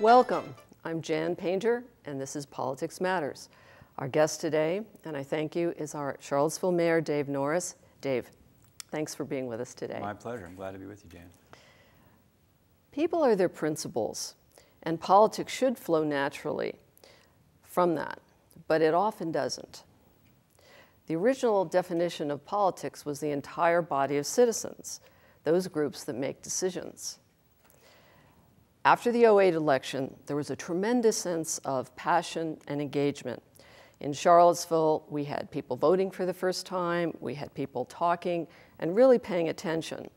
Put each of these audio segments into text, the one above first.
Welcome. I'm Jan Paynter, and this is Politics Matters. Our guest today, and I thank you, is our Charlottesville Mayor, Dave Norris. Dave, thanks for being with us today. My pleasure. I'm glad to be with you, Jan. People are their principles, and politics should flow naturally from that, but it often doesn't. The original definition of politics was the entire body of citizens, those groups that make decisions. After the '08 election, there was a tremendous sense of passion and engagement. In Charlottesville, we had people voting for the first time, we had people talking and really paying attention.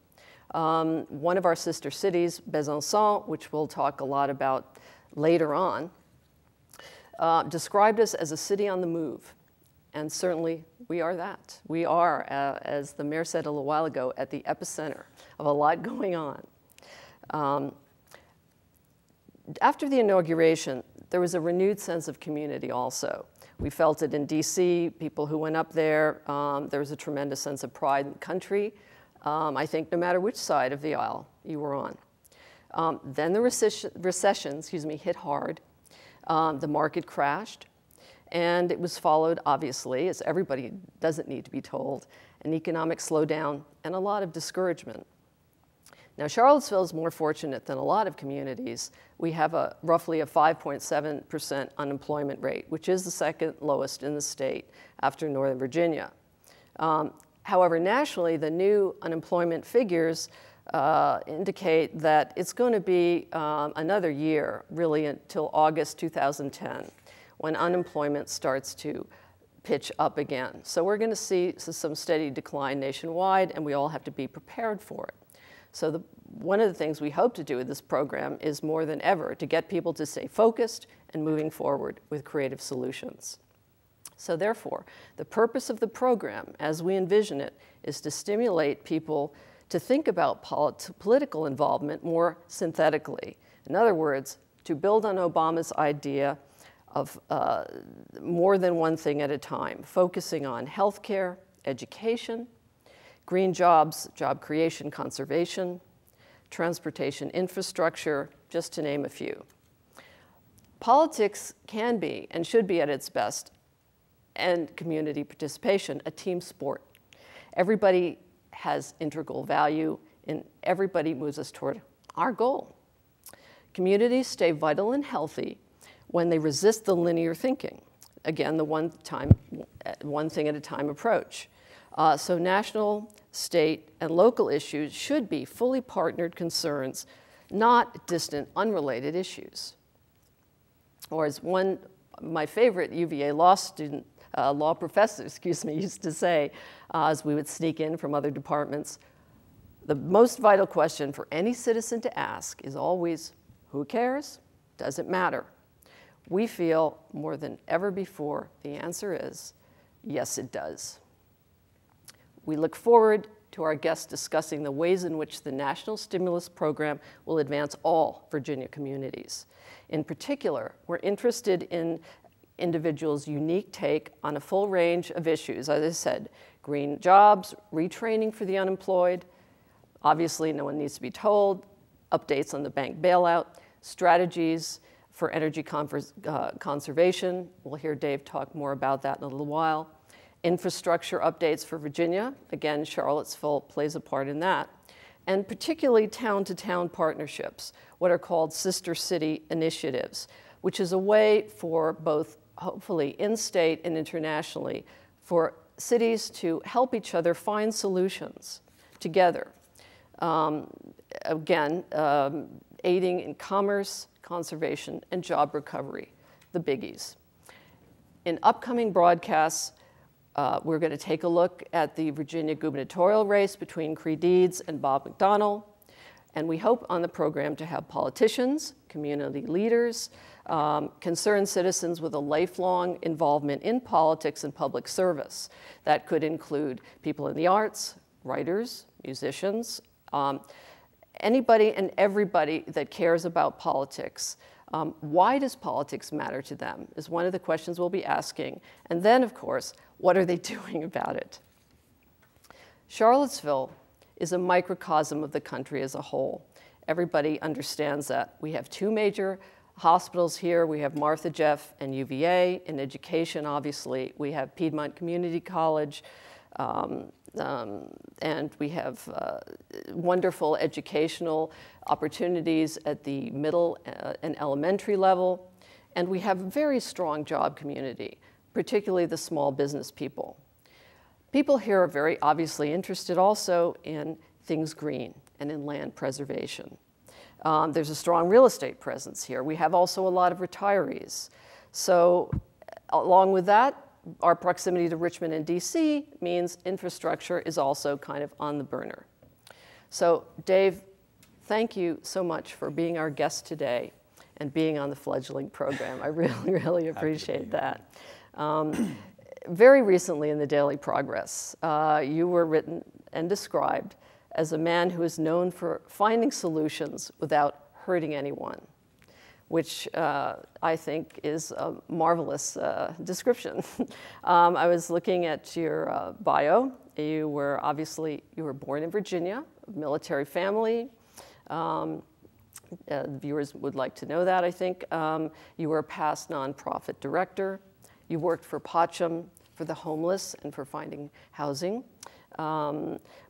One of our sister cities, Besançon, which we'll talk a lot about later on, described us as a city on the move. And certainly we are that. We are, as the mayor said a little while ago, at the epicenter of a lot going on. After the inauguration, there was a renewed sense of community also. We felt it in DC, people who went up there. There was a tremendous sense of pride in the country, I think no matter which side of the aisle you were on. Then the recession hit hard. The market crashed, and it was followed, obviously, as everybody doesn't need to be told, an economic slowdown and a lot of discouragement. Now, Charlottesville is more fortunate than a lot of communities. We have roughly a 5.7% unemployment rate, which is the second lowest in the state after Northern Virginia. However, nationally, the new unemployment figures indicate that it's going to be another year, really until August 2010, when unemployment starts to pitch up again. So we're going to see some steady decline nationwide, and we all have to be prepared for it. So one of the things we hope to do with this program is more than ever to get people to stay focused and moving forward with creative solutions. So therefore, the purpose of the program, as we envision it, is to stimulate people to think about political involvement more synthetically. In other words, to build on Obama's idea of more than one thing at a time, focusing on healthcare, education, green jobs, job creation, conservation, transportation infrastructure, just to name a few. Politics can be and should be at its best, and community participation, a team sport. Everybody has integral value, and everybody moves us toward our goal. Communities stay vital and healthy when they resist the linear thinking. Again, the one thing at a time approach. So national, state, and local issues should be fully partnered concerns, not distant, unrelated issues. Or as my favorite UVA law professor, used to say, as we would sneak in from other departments, the most vital question for any citizen to ask is always, who cares? Does it matter? We feel more than ever before the answer is, yes, it does. We look forward to our guests discussing the ways in which the National Stimulus Program will advance all Virginia communities. In particular, we're interested in individuals' unique take on a full range of issues. As I said, green jobs, retraining for the unemployed, obviously no one needs to be told, updates on the bank bailout, strategies for energy conservation. We'll hear Dave talk more about that in a little while. Infrastructure updates for Virginia. Again, Charlottesville plays a part in that. And particularly town-to-town partnerships, what are called sister city initiatives, which is a way for both, hopefully in-state and internationally, for cities to help each other find solutions together. Again, aiding in commerce, conservation, and job recovery, the biggies. In upcoming broadcasts, we're going to take a look at the Virginia gubernatorial race between Creed Deeds and Bob McDonnell. And we hope on the program to have politicians, community leaders, concerned citizens with a lifelong involvement in politics and public service. That could include people in the arts, writers, musicians, anybody and everybody that cares about politics. Why does politics matter to them is one of the questions we'll be asking. And then, of course, what are they doing about it? Charlottesville is a microcosm of the country as a whole. Everybody understands that. We have two major Hospitals here, we have Martha Jeff and UVA. In education, obviously, we have Piedmont Community College, and we have wonderful educational opportunities at the middle and elementary level. And we have a very strong job community, particularly the small business people. People here are very obviously interested also in things green and in land preservation. There's a strong real estate presence here. We have also a lot of retirees. So along with that, our proximity to Richmond and DC means infrastructure is also kind of on the burner. So Dave, thank you so much for being our guest today and being on the fledgling program. I really, really appreciate that. Very recently in the Daily Progress, you were written and described as a man who is known for finding solutions without hurting anyone, which I think is a marvelous description. I was looking at your bio. You were born in Virginia, a military family. Viewers would like to know that, I think. You were a past nonprofit director. You worked for PACEM for the homeless and for finding housing.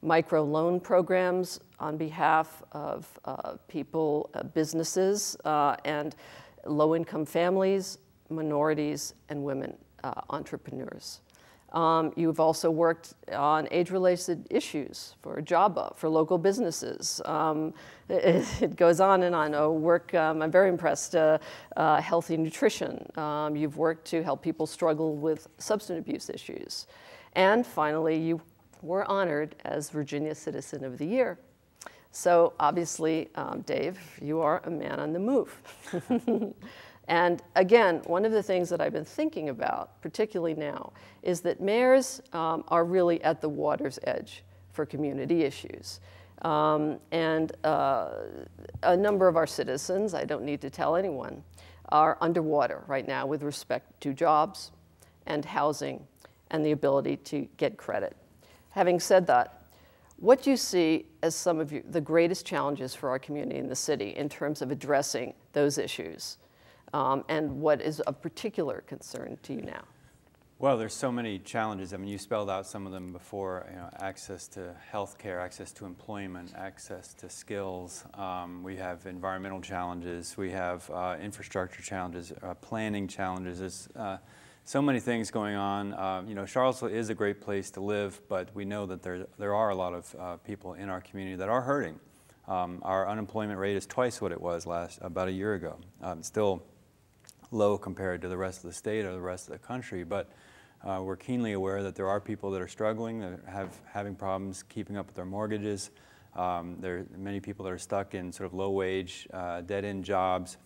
Micro loan programs on behalf of people, businesses, and low-income families, minorities, and women entrepreneurs. You've also worked on age-related issues for JABA, for local businesses. It goes on and on. I'm very impressed, healthy nutrition. You've worked to help people struggle with substance abuse issues. And finally, you were honored as Virginia Citizen of the Year. So obviously, Dave, you are a man on the move. And again, one of the things that I've been thinking about, particularly now, is that mayors are really at the water's edge for community issues. And a number of our citizens, I don't need to tell anyone, are underwater right now with respect to jobs and housing and the ability to get credit. Having said that, what do you see as some of the greatest challenges for our community in the city in terms of addressing those issues? And what is of particular concern to you now? Well, there's so many challenges. I mean, you spelled out some of them before, access to health care, access to employment, access to skills. We have environmental challenges. We have infrastructure challenges, planning challenges. There's so many things going on. Charlottesville is a great place to live, but we know that there are a lot of people in our community that are hurting. Our unemployment rate is twice what it was about a year ago. Still low compared to the rest of the state or the rest of the country, but we're keenly aware that there are people that are struggling, that are having problems keeping up with their mortgages. There are many people that are stuck in sort of low-wage, dead-end jobs.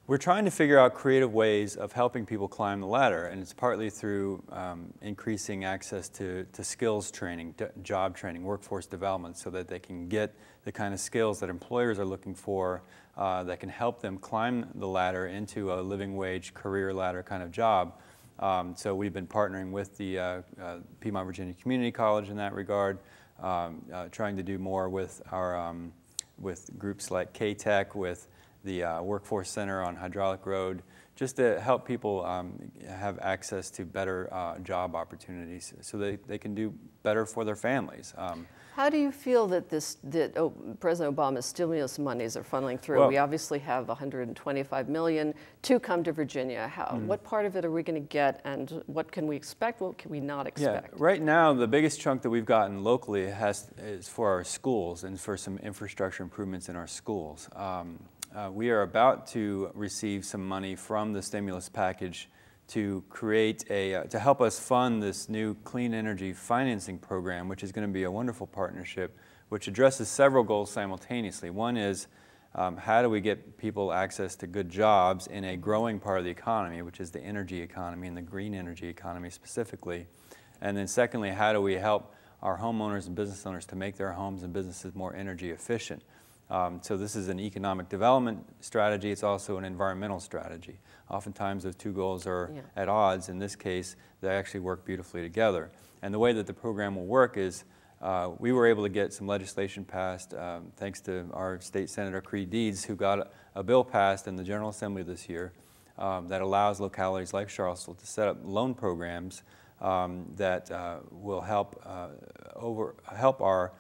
We're trying to figure out creative ways of helping people climb the ladder, and it's partly through increasing access to skills training, job training, workforce development, so that they can get the kind of skills that employers are looking for that can help them climb the ladder into a living wage career ladder kind of job. So we've been partnering with the Piedmont Virginia Community College in that regard, trying to do more with our with groups like K-Tech, with the Workforce Center on Hydraulic Road, just to help people have access to better job opportunities so they can do better for their families. How do you feel that President Obama's stimulus monies are funneling through? Well, we obviously have $125 million to come to Virginia. What part of it are we going to get, and what can we expect? What can we not expect? Yeah, right now, the biggest chunk that we've gotten locally is for our schools and for some infrastructure improvements in our schools. We are about to receive some money from the stimulus package to create to help us fund this new clean energy financing program, which is going to be a wonderful partnership, which addresses several goals simultaneously. One is, how do we get people access to good jobs in a growing part of the economy, which is the energy economy and the green energy economy specifically. And then secondly, how do we help our homeowners and business owners to make their homes and businesses more energy efficient? So this is an economic development strategy. It's also an environmental strategy. Oftentimes those two goals are at odds. In this case, they actually work beautifully together. And the way that the program will work is we were able to get some legislation passed thanks to our state senator Creed Deeds, who got a bill passed in the General Assembly this year that allows localities like Charlottesville to set up loan programs that will help our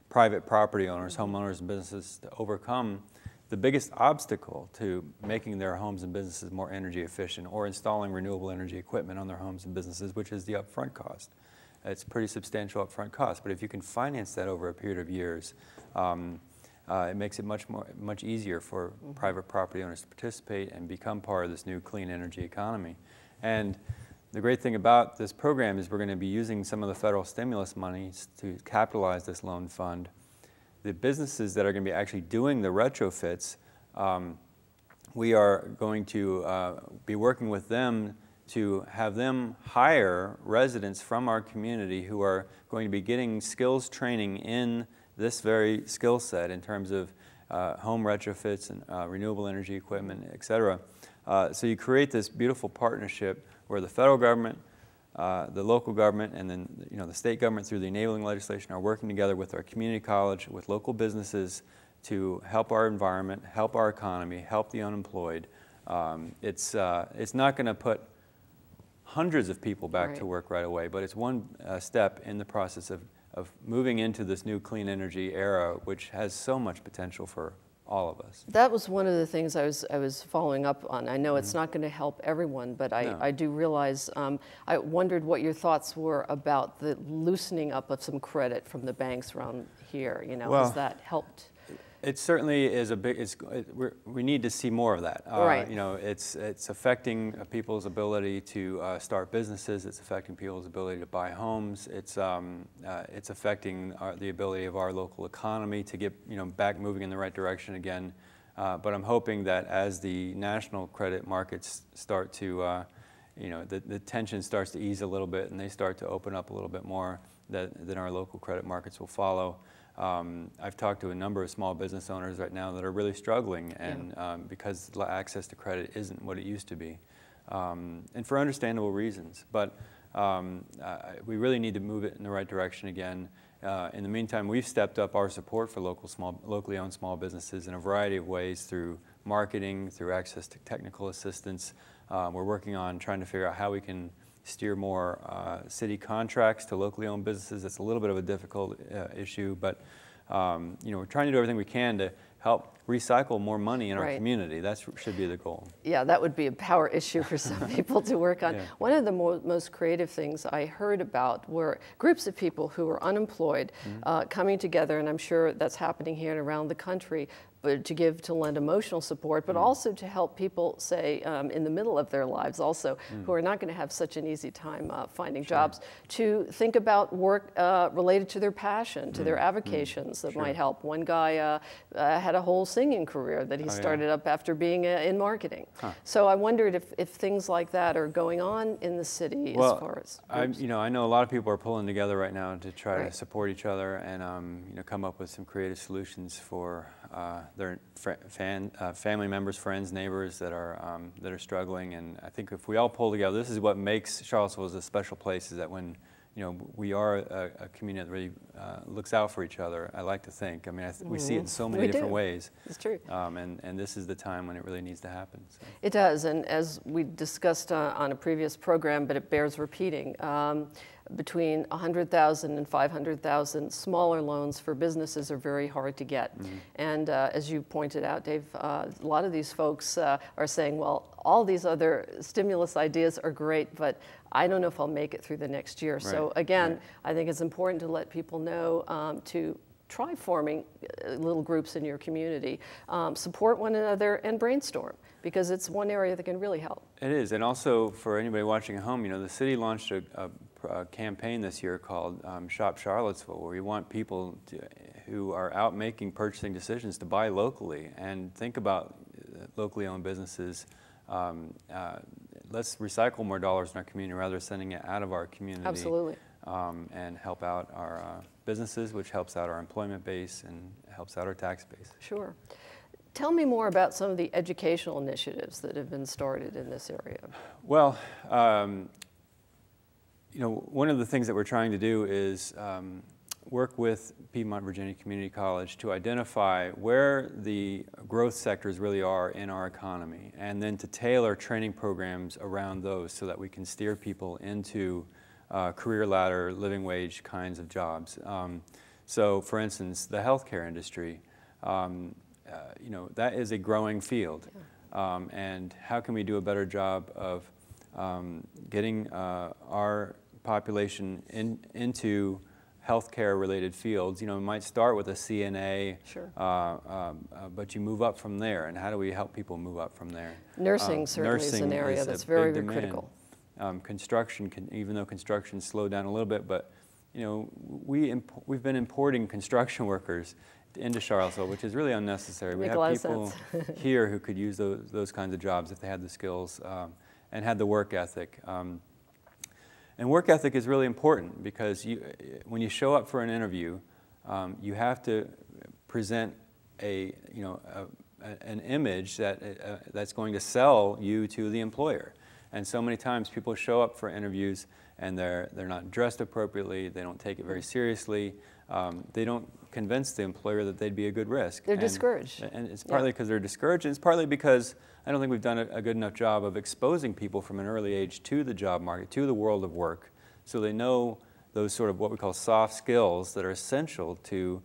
private property owners, homeowners, and businesses to overcome the biggest obstacle to making their homes and businesses more energy efficient, or installing renewable energy equipment on their homes and businesses, which is the upfront cost. It's pretty substantial upfront cost, but if you can finance that over a period of years, it makes it much easier for private property owners to participate and become part of this new clean energy economy. And the great thing about this program is we're going to be using some of the federal stimulus monies to capitalize this loan fund. The businesses that are going to be actually doing the retrofits, we are going to be working with them to have them hire residents from our community who are going to be getting skills training in this very skill set in terms of home retrofits and renewable energy equipment, et cetera. So you create this beautiful partnership where the federal government, the local government, and then the state government through the enabling legislation are working together with our community college, with local businesses to help our environment, help our economy, help the unemployed. It's not going to put hundreds of people back to work right away, but it's one step in the process of moving into this new clean energy era, which has so much potential for all of us. That was one of the things I was following up on. I know it's not going to help everyone, but I do realize, I wondered what your thoughts were about the loosening up of some credit from the banks around here. Well, has that helped? It certainly is a big, we need to see more of that. Right. It's affecting people's ability to start businesses. It's affecting people's ability to buy homes. It's affecting the ability of our local economy to get back moving in the right direction again. But I'm hoping that as the national credit markets start to, the tension starts to ease a little bit and they start to open up a little bit more, then our local credit markets will follow. I've talked to a number of small business owners right now that are really struggling, and because access to credit isn't what it used to be, and for understandable reasons. But we really need to move it in the right direction again. In the meantime, we've stepped up our support for locally owned small businesses in a variety of ways, through marketing, through access to technical assistance. We're working on trying to figure out how we can steer more city contracts to locally owned businesses. It's a little bit of a difficult issue, but we're trying to do everything we can to help recycle more money in our community. That should be the goal. Yeah, that would be a power issue for some people to work on. One of the most creative things I heard about were groups of people who were unemployed coming together, and I'm sure that's happening here and around the country, but to lend emotional support, but also to help people, say, in the middle of their lives also, who are not going to have such an easy time finding jobs, to think about work related to their passion, to their avocations that might help. One guy had a whole singing career that he started up after being in marketing. So I wondered if things like that are going on in the city as far as groups. I know a lot of people are pulling together right now to try to support each other and come up with some creative solutions for their family members, friends, neighbors that are struggling. And I think if we all pull together, this is what makes Charlottesville a special place, is that when we are a community that really looks out for each other, I like to think. I mean, we see it in so many different ways. It's true. And this is the time when it really needs to happen. So. It does, and as we discussed on a previous program, but it bears repeating, between $100,000 and $500,000 smaller loans for businesses are very hard to get. And as you pointed out, Dave, a lot of these folks are saying, well, all these other stimulus ideas are great, but I don't know if I'll make it through the next year. So again, I think it's important to let people know to try forming little groups in your community, support one another, and brainstorm, because it's one area that can really help. It is, and also for anybody watching at home, the city launched a campaign this year called Shop Charlottesville, where we want people who are out making purchasing decisions to buy locally and think about locally owned businesses. Let's recycle more dollars in our community rather than sending it out of our community. Absolutely. And help out our businesses, which helps out our employment base and helps out our tax base. Sure. Tell me more about some of the educational initiatives that have been started in this area. Well, one of the things that we're trying to do is work with Piedmont Virginia Community College to identify where the growth sectors really are in our economy, and then to tailor training programs around those so that we can steer people into career ladder, living wage kinds of jobs. So, for instance, the healthcare industry, you know, that is a growing field. And how can we do a better job of getting our population into healthcare-related fields? You know, it might start with a CNA, sure. But you move up from there. And how do we help people move up from there? Nursing certainly is an area that's very, very critical. Construction, even though construction slowed down a little bit, but you know, we've been importing construction workers into Charlottesville, which is really unnecessary. We have people here who could use those kinds of jobs if they had the skills and had the work ethic. And work ethic is really important because when you show up for an interview, you have to present an image that's going to sell you to the employer. And so many times people show up for interviews and they're not dressed appropriately, they don't take it very seriously, they don't convince the employer that they'd be a good risk. They're discouraged. And it's partly because they're discouraged, and it's partly because I don't think we've done a good enough job of exposing people from an early age to the job market, to the world of work, so they know those sort of what we call soft skills that are essential to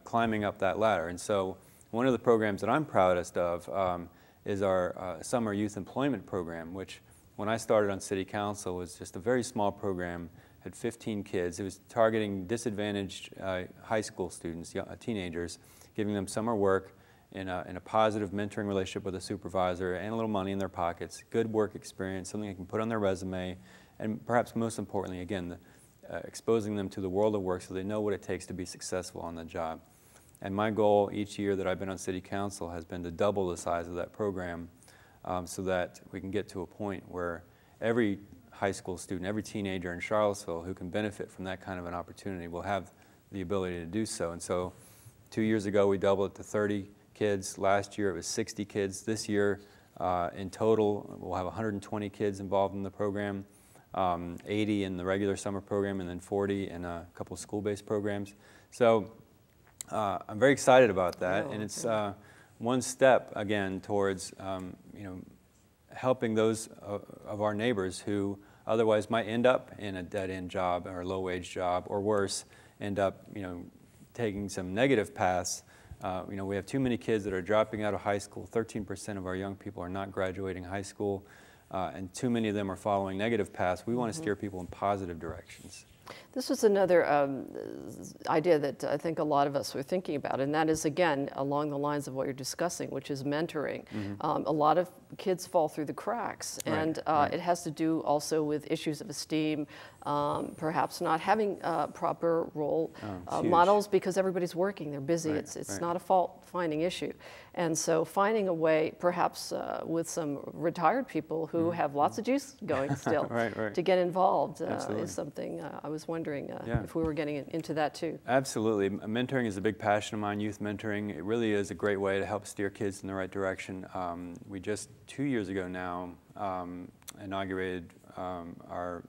climbing up that ladder. And so one of the programs that I'm proudest of is our Summer Youth Employment Program, which when I started on City Council was just a very small program, had 15 kids. It was targeting disadvantaged high school students, teenagers, giving them summer work in a positive mentoring relationship with a supervisor and a little money in their pockets, good work experience, something they can put on their resume, and perhaps most importantly, again, exposing them to the world of work so they know what it takes to be successful on the job. And my goal each year that I've been on City Council has been to double the size of that program so that we can get to a point where every high school student, every teenager in Charlottesville who can benefit from that kind of an opportunity will have the ability to do so. And so 2 years ago we doubled it to 30 kids. Last year it was 60 kids. This year in total we'll have 120 kids involved in the program, 80 in the regular summer program, and then 40 in a couple of school-based programs. So I'm very excited about that, and it's one step again towards helping those of our neighbors who otherwise might end up in a dead-end job or a low-wage job, or worse, end up taking some negative paths. We have too many kids that are dropping out of high school. 13% of our young people are not graduating high school, and too many of them are following negative paths. We want to steer people in positive directions. This was another idea that I think a lot of us were thinking about, and that is, again, along the lines of what you're discussing, which is mentoring. A lot of kids fall through the cracks, and it has to do also with issues of esteem, perhaps not having proper role models because everybody's working, they're busy. It's not a fault-finding issue. And so finding a way, perhaps with some retired people who have lots of juice going still, to get involved is something I was wondering if we were getting into that too. Absolutely. Mentoring is a big passion of mine, youth mentoring. It really is a great way to help steer kids in the right direction. We just 2 years ago now inaugurated our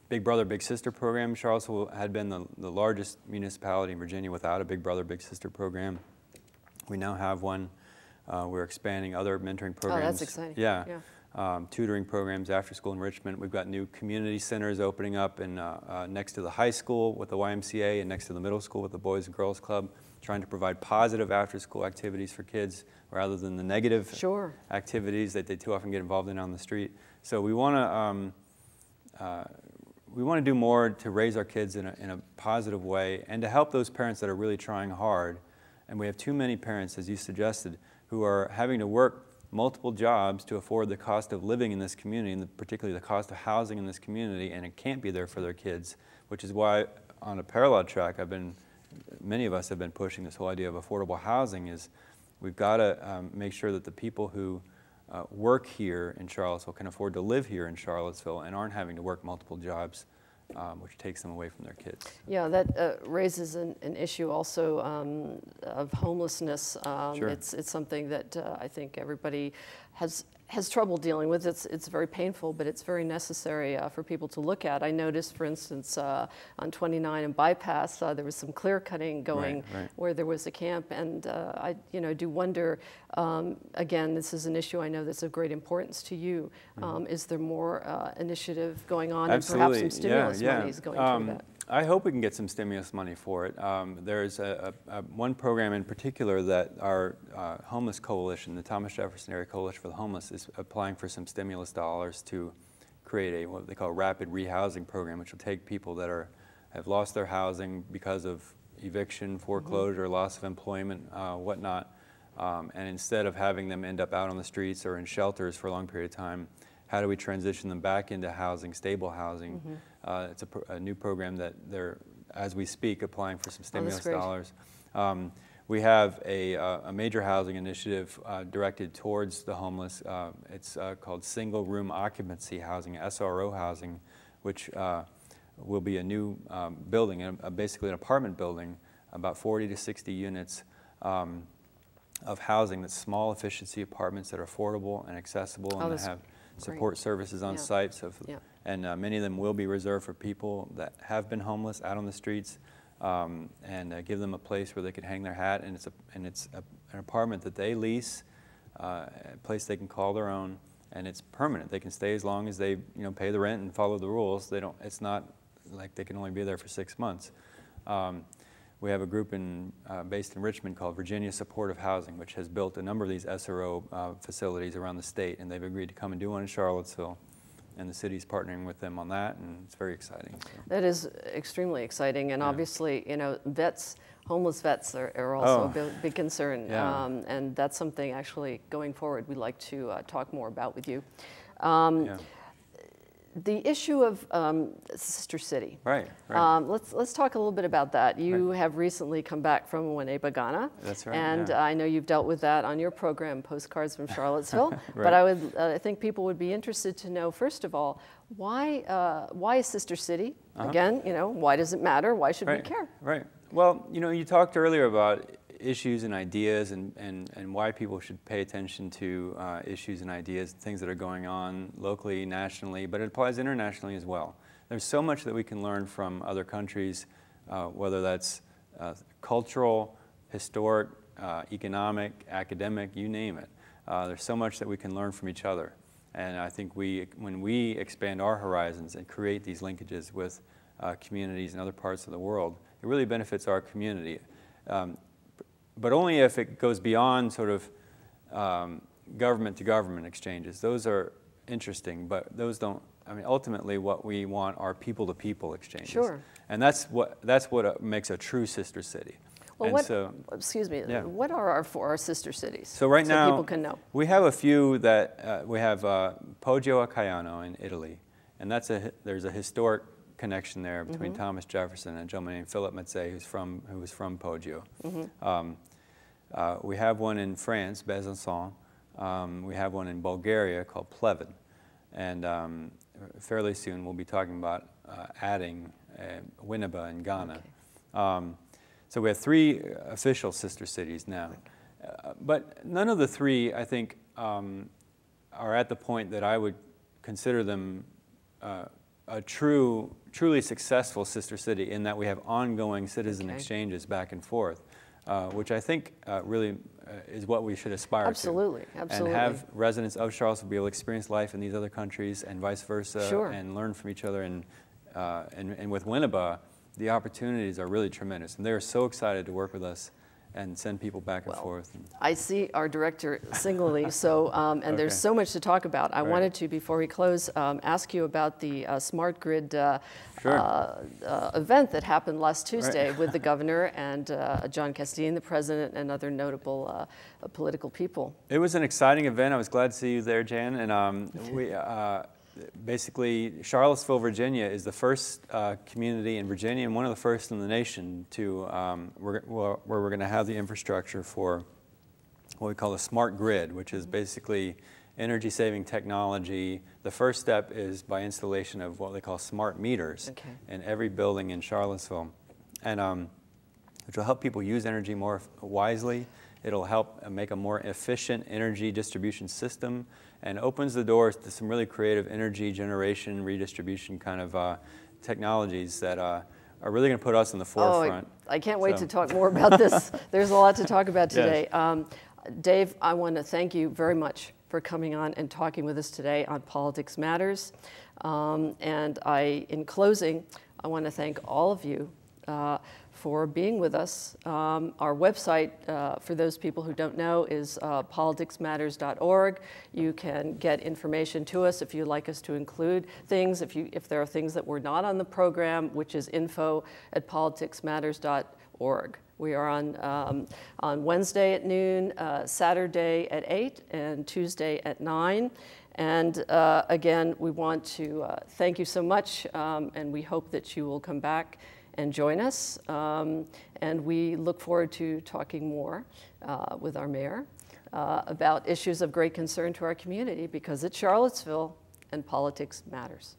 Big Brother, Big Sister program. Charlottesville had been the largest municipality in Virginia without a Big Brother, Big Sister program. We now have one. We're expanding other mentoring programs. Oh, that's exciting. Tutoring programs, after-school enrichment. We've got new community centers opening up next to the high school with the YMCA and next to the middle school with the Boys and Girls Club, trying to provide positive after-school activities for kids rather than the negative activities that they too often get involved in on the street. So we want to do more to raise our kids in a positive way and to help those parents that are really trying hard. And we have too many parents, as you suggested, who are having to work multiple jobs to afford the cost of living in this community, and particularly the cost of housing in this community, and it can't be there for their kids, which is why on a parallel track many of us have been pushing this whole idea of affordable housing. Is we've got to make sure that the people who work here in Charlottesville can afford to live here in Charlottesville and aren't having to work multiple jobs, which takes them away from their kids. Yeah, that raises an issue also of homelessness. It's something that I think everybody has trouble dealing with. It's very painful, but it's very necessary for people to look at. I noticed, for instance, on 29 and Bypass, there was some clear cutting going where there was a camp, and I do wonder, again, this is an issue I know that's of great importance to you. Is there more initiative going on, Absolutely. And perhaps some stimulus monies going toward that? I hope we can get some stimulus money for it. There's one program in particular that our homeless coalition, the Thomas Jefferson Area Coalition for the Homeless, is applying for some stimulus dollars to create what they call a rapid rehousing program, which will take people that have lost their housing because of eviction, foreclosure, loss of employment, whatnot, and instead of having them end up out on the streets or in shelters for a long period of time, how do we transition them back into housing, stable housing? It's a new program that they're, as we speak, applying for some stimulus dollars. We have a major housing initiative directed towards the homeless. It's called Single Room Occupancy Housing, SRO housing, which will be a new building, basically an apartment building, about 40 to 60 units of housing that's small efficiency apartments that are affordable and accessible and that have support services on site. So and many of them will be reserved for people that have been homeless out on the streets, and give them a place where they can hang their hat. And it's an apartment that they lease, a place they can call their own, and it's permanent. They can stay as long as they pay the rent and follow the rules. They don't. It's not like they can only be there for 6 months. We have a group based in Richmond called Virginia Supportive Housing, which has built a number of these SRO facilities around the state, and they've agreed to come and do one in Charlottesville, and the city's partnering with them on that, and it's very exciting. So. That is extremely exciting, and obviously, homeless vets are also a big concern, and that's something actually going forward we'd like to talk more about with you. The issue of Sister City. Right. Let's talk a little bit about that. You have recently come back from Winneba, Ghana. That's right. And I know you've dealt with that on your program, Postcards from Charlottesville. But I think people would be interested to know, first of all, why Sister City? Again, why does it matter? Why should we care? Right. Well, you talked earlier about issues and ideas and why people should pay attention to issues and ideas, things that are going on locally, nationally, but it applies internationally as well. There's so much that we can learn from other countries, whether that's cultural, historic, economic, academic, you name it. There's so much that we can learn from each other. And I think when we expand our horizons and create these linkages with communities in other parts of the world, it really benefits our community. But only if it goes beyond sort of government-to-government exchanges. Those are interesting, but those don't. I mean, ultimately, what we want are people-to-people exchanges. Sure. And that's what makes a true sister city. Well, excuse me. What are our sister cities? So right now, people can know. We have a few that we have Poggio a Caiano in Italy, and there's a historic connection there between Thomas Jefferson and a gentleman named Philip Mazzei, who was from Poggio. We have one in France, Besançon. We have one in Bulgaria called Pleven. And fairly soon we'll be talking about adding Winneba in Ghana. So we have 3 official sister cities now. But none of the 3, I think, are at the point that I would consider them a truly successful sister city, in that we have ongoing citizen exchanges back and forth, which I think really is what we should aspire to. Absolutely. And have residents of Charlottesville be able to experience life in these other countries and vice versa, and learn from each other. And with Winneba, the opportunities are really tremendous, and they're so excited to work with us and send people back and forth. I see our director singly, so and there's so much to talk about. I wanted to, before we close, ask you about the Smart Grid event that happened last Tuesday with the governor and John Casteen, the president, and other notable political people. It was an exciting event. I was glad to see you there, Jan. And basically, Charlottesville, Virginia is the first community in Virginia and one of the first in the nation to where we're going to have the infrastructure for what we call a smart grid, which is basically energy-saving technology. The first step is by installation of what they call smart meters in every building in Charlottesville, and which will help people use energy more wisely It'll help make a more efficient energy distribution system and opens the doors to some really creative energy generation, redistribution kind of technologies that are really going to put us in the forefront. I can't wait to talk more about this. There's a lot to talk about today. Yes. Dave, I want to thank you very much for coming on and talking with us today on Politics Matters. And in closing, I want to thank all of you for being with us. Our website, for those people who don't know, is politicsmatters.org. You can get information to us if you'd like us to include things, if there are things that were not on the program, which is info@politicsmatters.org. We are on Wednesday at noon, Saturday at 8, and Tuesday at 9. And again, we want to thank you so much, and we hope that you will come back and join us. And we look forward to talking more with our mayor about issues of great concern to our community, because it's Charlottesville and politics matters.